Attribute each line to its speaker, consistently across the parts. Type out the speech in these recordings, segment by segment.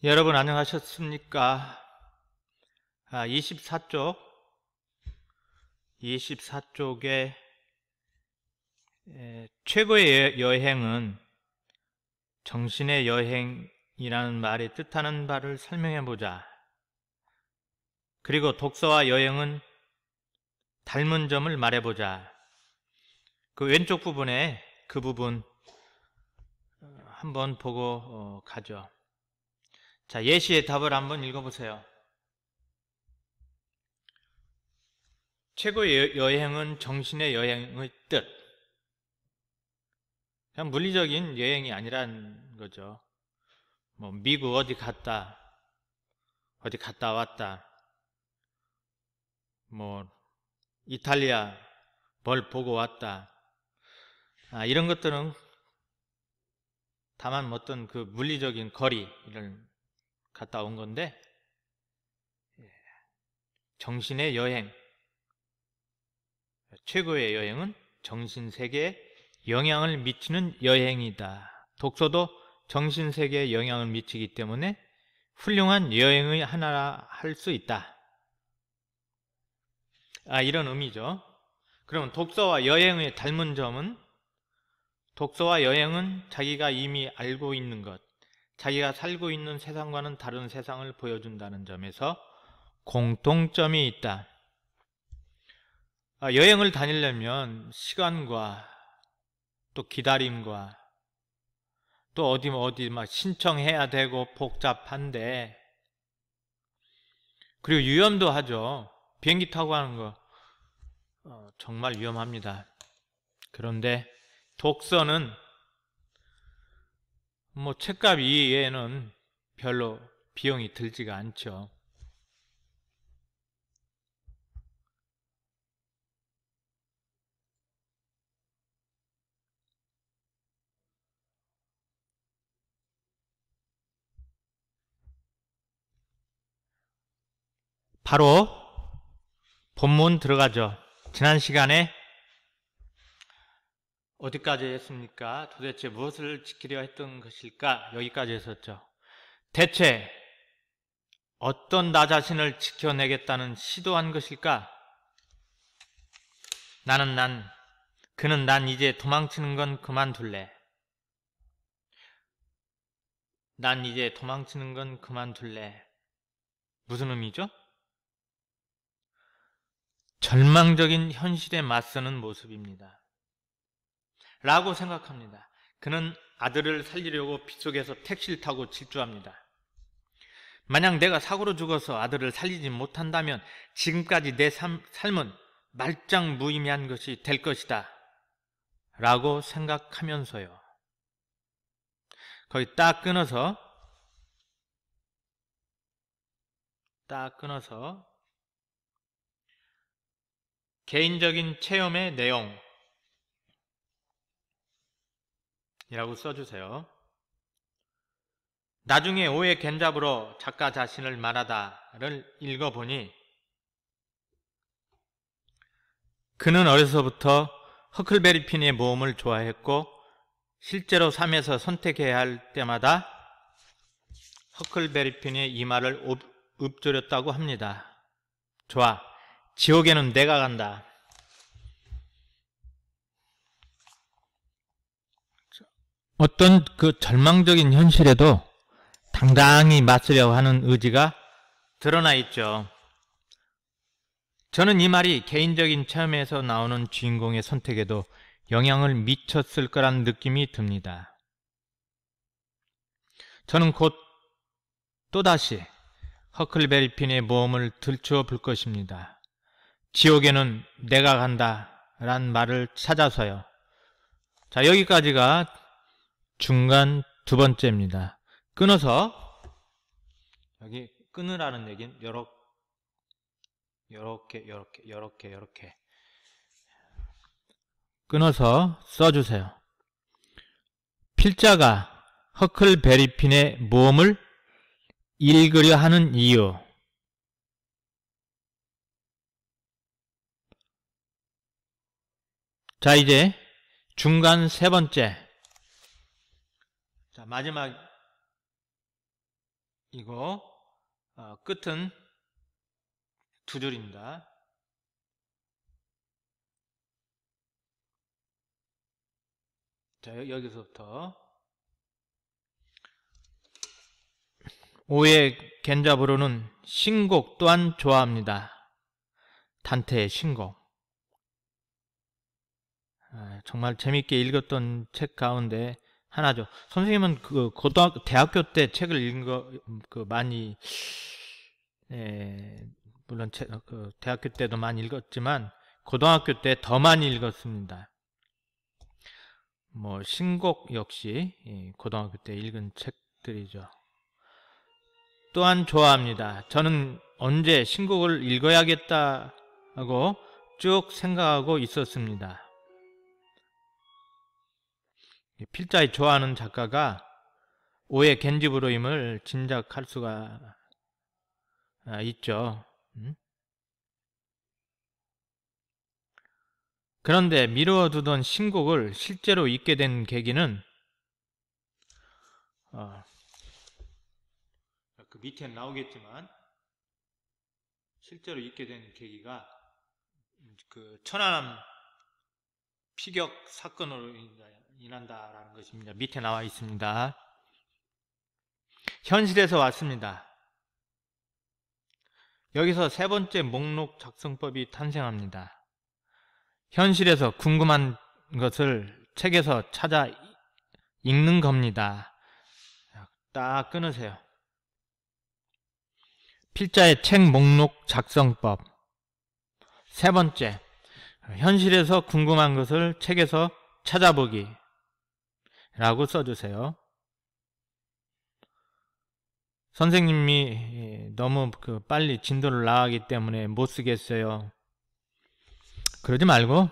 Speaker 1: 여러분 안녕하셨습니까? 24쪽에 최고의 여행은 정신의 여행이라는 말의 뜻하는 바를 설명해 보자. 그리고 독서와 여행은 닮은 점을 말해 보자. 그 왼쪽 부분에 그 부분 한번 보고 가죠. 자, 예시의 답을 한번 읽어보세요. 최고의 여행은 정신의 여행의 뜻. 그냥 물리적인 여행이 아니란 거죠. 뭐 미국 어디 갔다 왔다. 뭐 이탈리아 뭘 보고 왔다. 이런 것들은 다만 어떤 그 물리적인 거리를 갔다 온 건데, 정신의 여행, 최고의 여행은 정신세계에 영향을 미치는 여행이다. 독서도 정신세계에 영향을 미치기 때문에 훌륭한 여행의 하나라 할 수 있다. 이런 의미죠. 그러면 독서와 여행의 닮은 점은, 독서와 여행은 자기가 이미 알고 있는 것, 자기가 살고 있는 세상과는 다른 세상을 보여준다는 점에서 공통점이 있다. 여행을 다니려면 시간과 또 기다림과 또 어디 막 신청해야 되고 복잡한데, 그리고 위험도 하죠. 비행기 타고 가는 거 정말 위험합니다. 그런데 독서는 뭐 책값 이외에는 별로 비용이 들지가 않죠. 바로 본문 들어가죠. 지난 시간에 어디까지 했습니까? 도대체 무엇을 지키려 했던 것일까? 여기까지 했었죠. 대체 어떤 나 자신을 지켜내겠다는 시도한 것일까? 그는 난 이제 도망치는 건 그만둘래. 난 이제 도망치는 건 그만둘래. 무슨 의미죠? 절망적인 현실에 맞서는 모습입니다. 라고 생각합니다. 그는 아들을 살리려고 빗속에서 택시를 타고 질주합니다. 만약 내가 사고로 죽어서 아들을 살리지 못한다면 지금까지 내 삶은 말짱무의미한 것이 될 것이다. 라고 생각하면서요. 거기 딱 끊어서 개인적인 체험의 내용이라고 써주세요. 나중에 오해 견잡으로 작가 자신을 말하다를 읽어보니, 그는 어려서부터 허클베리 핀의 모험을 좋아했고 실제로 삶에서 선택해야 할 때마다 허클베리 핀의 이마를 읊조렸다고 합니다. 좋아, 지옥에는 내가 간다. 어떤 그 절망적인 현실에도 당당히 맞서려고 하는 의지가 드러나 있죠. 저는 이 말이 개인적인 체험에서 나오는 주인공의 선택에도 영향을 미쳤을 거란 느낌이 듭니다. 저는 곧 또다시 허클베리 핀의 모험을 들추어 볼 것입니다. 지옥에는 내가 간다 란 말을 찾아서요. 자, 여기까지가 중간 두 번째입니다. 끊어서, 여기 끊으라는 얘기는 요렇게 끊어서 써주세요. 필자가 허클베리 핀의 모험을 읽으려 하는 이유. 자, 이제 중간 세 번째. 자, 마지막 이거 끝은 두 줄입니다. 자, 여기서부터 오의 겐자부로는 신곡 또한 좋아합니다. 단테의 신곡. 정말 재밌게 읽었던 책 가운데 하나죠. 선생님은 대학교 때 책을 읽은 거 많이, 물론 대학교 때도 많이 읽었지만 고등학교 때 더 많이 읽었습니다. 뭐 신곡 역시 고등학교 때 읽은 책들이죠. 또한 좋아합니다. 저는 언제 신곡을 읽어야겠다 하고 쭉 생각하고 있었습니다. 필자의 좋아하는 작가가 오의 겐지브로임을 짐작할 수가 있죠. 그런데 미루어두던 신곡을 실제로 읽게 된 계기는 그 밑에 나오겠지만 실제로 읽게 된 계기가 그 천안함 피격 사건으로 인한다라는 것입니다. 밑에 나와 있습니다. 현실에서 왔습니다. 여기서 세 번째 목록 작성법이 탄생합니다. 현실에서 궁금한 것을 책에서 찾아 읽는 겁니다. 딱 끊으세요. 필자의 책 목록 작성법. 세 번째, 현실에서 궁금한 것을 책에서 찾아보기 라고 써주세요. 선생님이 너무 빨리 진도를 나가기 때문에 못 쓰겠어요. 그러지 말고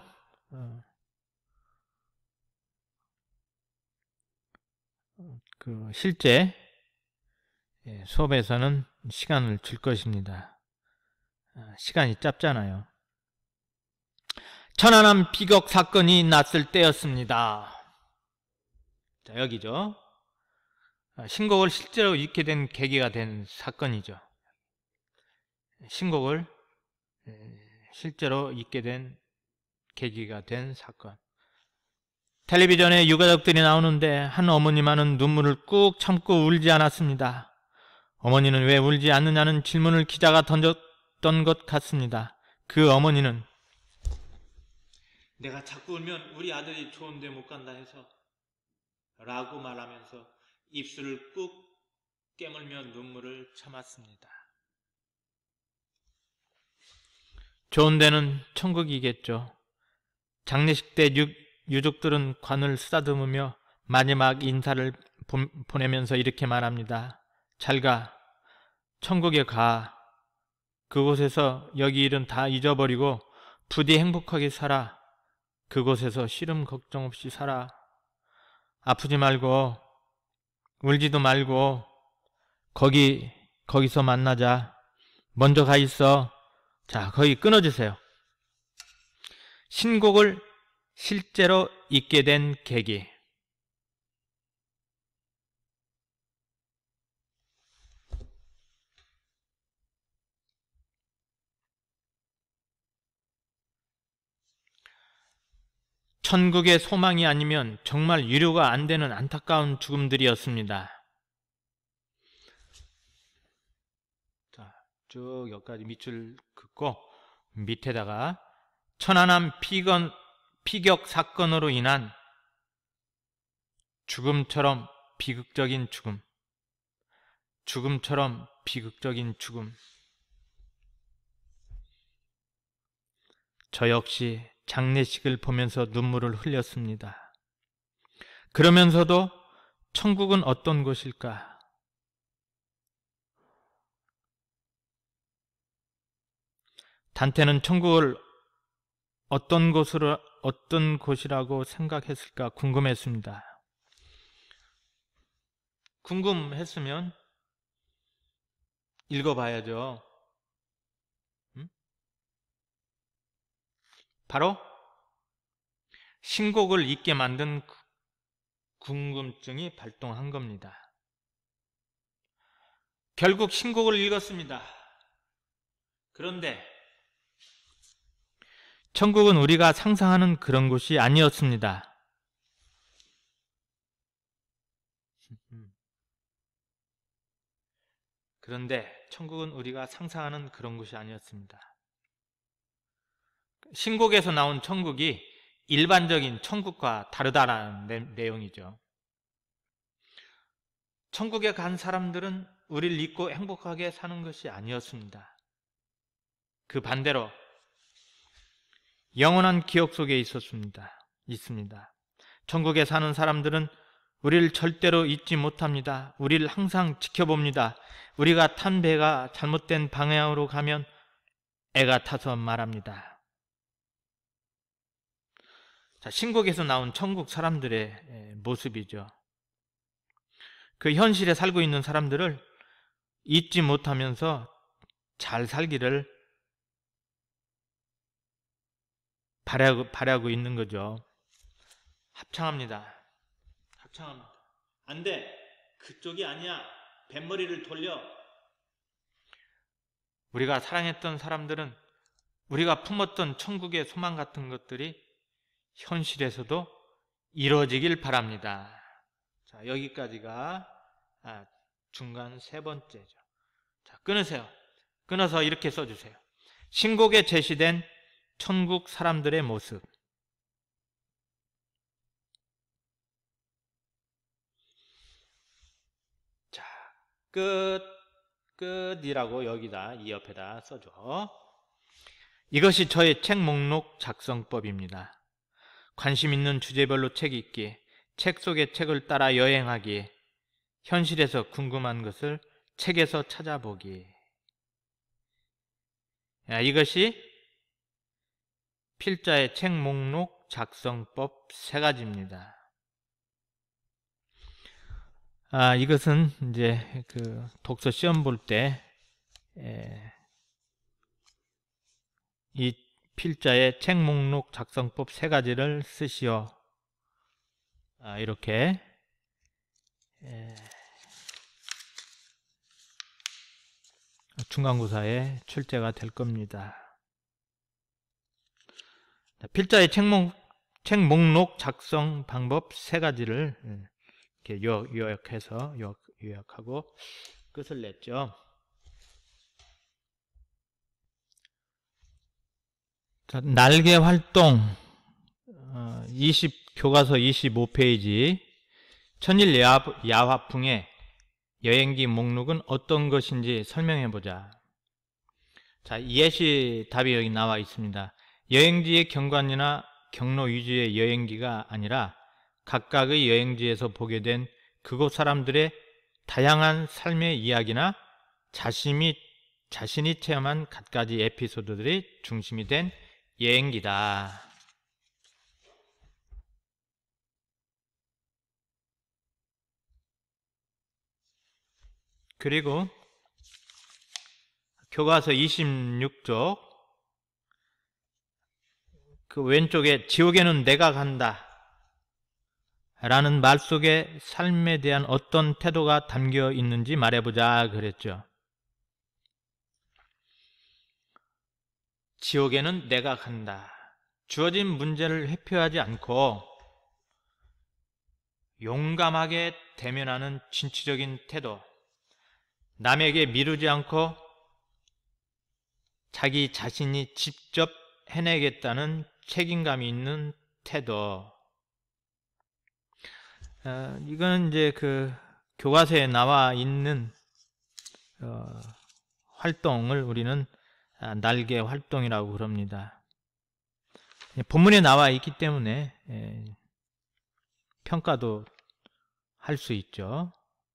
Speaker 1: 실제 수업에서는 시간을 줄 것입니다. 시간이 짧잖아요. 천안함 피격 사건이 났을 때였습니다. 자, 여기죠. 신곡을 실제로 읽게 된 계기가 된 사건이죠. 신곡을 실제로 읽게 된 계기가 된 사건. 텔레비전에 유가족들이 나오는데 한 어머니만은 눈물을 꾹 참고 울지 않았습니다. 어머니는 왜 울지 않느냐는 질문을 기자가 던졌던 것 같습니다. 그 어머니는 내가 자꾸 울면 우리 아들이 좋은 데 못 간다 해서 라고 말하면서 입술을 꾹 깨물며 눈물을 참았습니다. 좋은 데는 천국이겠죠. 장례식 때 유족들은 관을 쓰다듬으며 마지막 인사를 보내면서 이렇게 말합니다. 잘 가. 천국에 가. 그곳에서 여기 일은 다 잊어버리고 부디 행복하게 살아. 그곳에서 시름 걱정 없이 살아. 아프지 말고 울지도 말고 거기서 만나자. 먼저 가 있어. 자, 거기 끊어주세요. 신곡을 실제로 읽게 된 계기. 천국의 소망이 아니면 정말 위로가 안 되는 안타까운 죽음들이었습니다. 자, 쭉 여기까지 밑줄 긋고 밑에다가 천안함 피격 사건으로 인한 죽음처럼 비극적인 죽음. 죽음처럼 비극적인 죽음. 저 역시 장례식을 보면서 눈물을 흘렸습니다. 그러면서도 천국은 어떤 곳일까? 단테는 천국을 어떤 곳이라고 생각했을까 궁금했습니다. 궁금했으면 읽어봐야죠. 바로 신곡을 읽게 만든 궁금증이 발동한 겁니다. 결국 신곡을 읽었습니다. 그런데 천국은 우리가 상상하는 그런 곳이 아니었습니다. 그런데 천국은 우리가 상상하는 그런 곳이 아니었습니다. 신곡에서 나온 천국이 일반적인 천국과 다르다라는 내용이죠. 천국에 간 사람들은 우리를 잊고 행복하게 사는 것이 아니었습니다. 그 반대로 영원한 기억 속에 있습니다. 천국에 사는 사람들은 우리를 절대로 잊지 못합니다. 우리를 항상 지켜봅니다. 우리가 탄 배가 잘못된 방향으로 가면 애가 타서 말합니다. 자, 신곡에서 나온 천국 사람들의 모습이죠. 그 현실에 살고 있는 사람들을 잊지 못하면서 잘 살기를 바라고 있는 거죠. 합창합니다. 안 돼. 그쪽이 아니야. 뱃머리를 돌려. 우리가 사랑했던 사람들은 우리가 품었던 천국의 소망 같은 것들이 현실에서도 이루어지길 바랍니다. 자, 여기까지가 중간 세 번째죠. 자, 끊으세요. 끊어서 이렇게 써주세요. 신곡에 제시된 천국 사람들의 모습. 자, 끝이라고 여기다 이 옆에다 써줘. 이것이 저의 책 목록 작성법입니다. 관심 있는 주제별로 책 읽기, 책 속의 책을 따라 여행하기, 현실에서 궁금한 것을 책에서 찾아보기. 이것이 필자의 책 목록 작성법 3가지입니다. 이것은 이제 그 독서 시험 볼 때 이 필자의 책 목록 작성법 3가지를 쓰시오. 이렇게 중간고사에 출제가 될 겁니다. 필자의 책 목록 작성 방법 3가지를 이렇게 요약하고 끝을 냈죠. 자, 날개 활동 교과서 25페이지 천일 야화풍의 여행기 목록은 어떤 것인지 설명해보자. 자, 예시 답이 여기 나와 있습니다. 여행지의 경관이나 경로 위주의 여행기가 아니라 각각의 여행지에서 보게 된 그곳 사람들의 다양한 삶의 이야기나 자신이 체험한 갖가지 에피소드들이 중심이 된 여행기다. 그리고 교과서 26쪽 그 왼쪽에 지옥에는 내가 간다 라는 말 속에 삶에 대한 어떤 태도가 담겨 있는지 말해보자 그랬죠. 지옥에는 내가 간다. 주어진 문제를 회피하지 않고 용감하게 대면하는 진취적인 태도, 남에게 미루지 않고 자기 자신이 직접 해내겠다는 책임감이 있는 태도. 이건 이제 그 교과서에 나와 있는 활동을 우리는 날개 활동이라고 그럽니다. 본문에 나와 있기 때문에 평가도 할 수 있죠.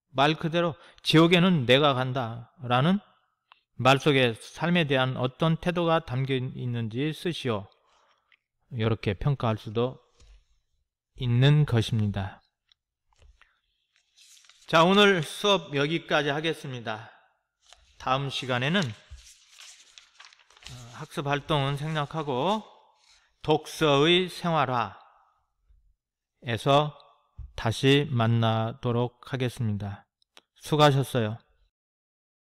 Speaker 1: 말 그대로 지옥에는 내가 간다 라는 말 속에 삶에 대한 어떤 태도가 담겨 있는지 쓰시오. 이렇게 평가할 수도 있는 것입니다. 자, 오늘 수업 여기까지 하겠습니다. 다음 시간에는 학습 활동은 생략하고 독서의 생활화에서 다시 만나도록 하겠습니다. 수고하셨어요.